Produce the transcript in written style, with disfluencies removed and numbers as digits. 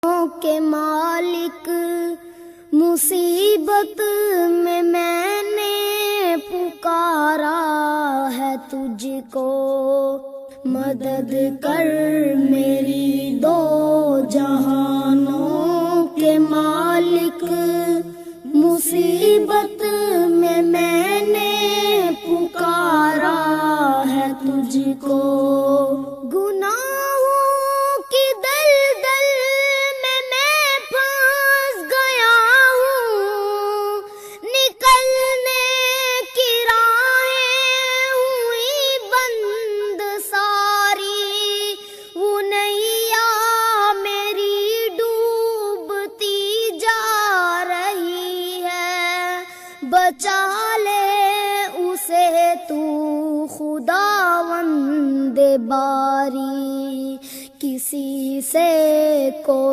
के मालिक, मुसीबत में मैंने पुकारा है तुझको, मदद कर मेरी दो जहानों के मालिक। मुसीबत में मैंने पुकारा है तुझको, गुनाहों की दलदल में मैं फंस गया हूँ, निकलने की राहें हुई बंद सारी, वो नैया मेरी डूबती जा रही है, बचा ले उसे तू खुदावंदे बारी, किसी से कोई